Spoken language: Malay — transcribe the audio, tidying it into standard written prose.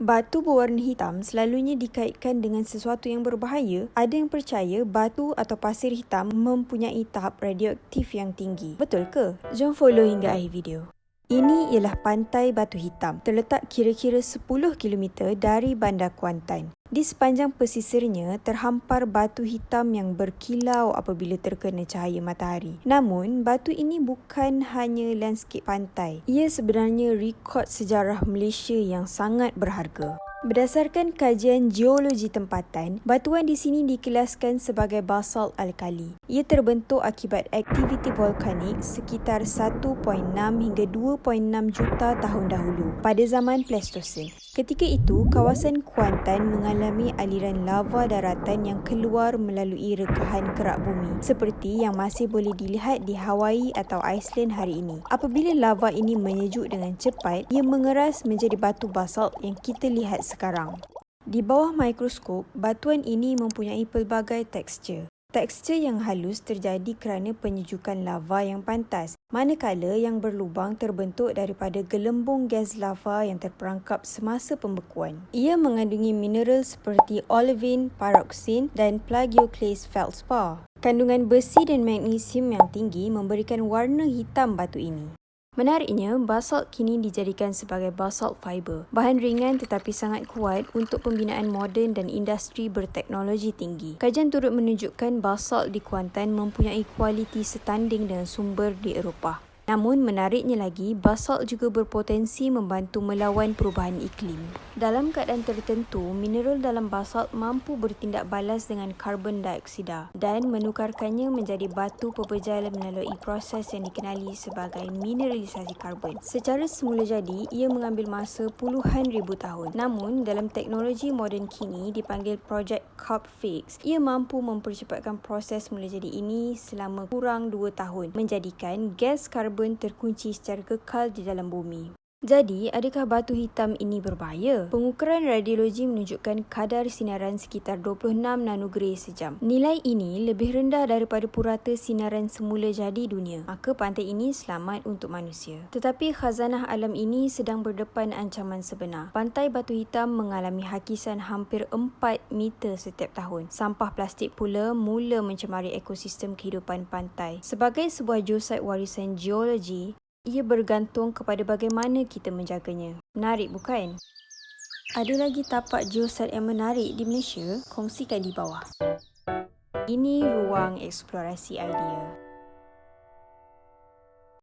Batu berwarna hitam selalunya dikaitkan dengan sesuatu yang berbahaya. Ada yang percaya batu atau pasir hitam mempunyai tahap radioaktif yang tinggi. Betul ke? Jom follow hingga akhir video. Ini ialah pantai Batu Hitam, terletak kira-kira 10 km dari Bandar Kuantan. Di sepanjang pesisirnya terhampar batu hitam yang berkilau apabila terkena cahaya matahari. Namun, batu ini bukan hanya landscape pantai. Ia sebenarnya rekod sejarah Malaysia yang sangat berharga. Berdasarkan kajian geologi tempatan, batuan di sini dikelaskan sebagai basalt alkali. Ia terbentuk akibat aktiviti volkanik sekitar 1.6 hingga 2.6 juta tahun dahulu pada zaman Pleistosen. Ketika itu, kawasan Kuantan mengalami aliran lava daratan yang keluar melalui rekahan kerak bumi seperti yang masih boleh dilihat di Hawaii atau Iceland hari ini. Apabila lava ini menyejuk dengan cepat, ia mengeras menjadi batu basalt yang kita lihat sekarang. Di bawah mikroskop, batuan ini mempunyai pelbagai tekstur. Tekstur yang halus terjadi kerana penyejukan lava yang pantas, manakala yang berlubang terbentuk daripada gelembung gas lava yang terperangkap semasa pembekuan. Ia mengandungi mineral seperti olivine, pyroxene dan plagioclase feldspar. Kandungan besi dan magnesium yang tinggi memberikan warna hitam batu ini. Menariknya, basalt kini dijadikan sebagai basalt fiber, bahan ringan tetapi sangat kuat untuk pembinaan moden dan industri berteknologi tinggi. Kajian turut menunjukkan basalt di Kuantan mempunyai kualiti setanding dengan sumber di Eropah. Namun menariknya lagi, basalt juga berpotensi membantu melawan perubahan iklim. Dalam keadaan tertentu, mineral dalam basalt mampu bertindak balas dengan karbon dioksida dan menukarkannya menjadi batu pepejal melalui proses yang dikenali sebagai mineralisasi karbon. Secara semula jadi, ia mengambil masa puluhan ribu tahun. Namun, dalam teknologi moden kini dipanggil Project Carbon Fix, ia mampu mempercepatkan proses mula jadi ini selama kurang 2 tahun, menjadikan gas karbon terkunci secara kekal di dalam bumi. Jadi, adakah batu hitam ini berbahaya? Pengukuran radiologi menunjukkan kadar sinaran sekitar 26 nanogray sejam. Nilai ini lebih rendah daripada purata sinaran semula jadi dunia. Maka pantai ini selamat untuk manusia. Tetapi khazanah alam ini sedang berdepan ancaman sebenar. Pantai Batu Hitam mengalami hakisan hampir 4 meter setiap tahun. Sampah plastik pula mula mencemari ekosistem kehidupan pantai. Sebagai sebuah geosite warisan geologi, ia bergantung kepada bagaimana kita menjaganya. Menarik bukan? Ada lagi tapak geosite yang menarik di Malaysia? Kongsikan di bawah. Ini ruang eksplorasi idea.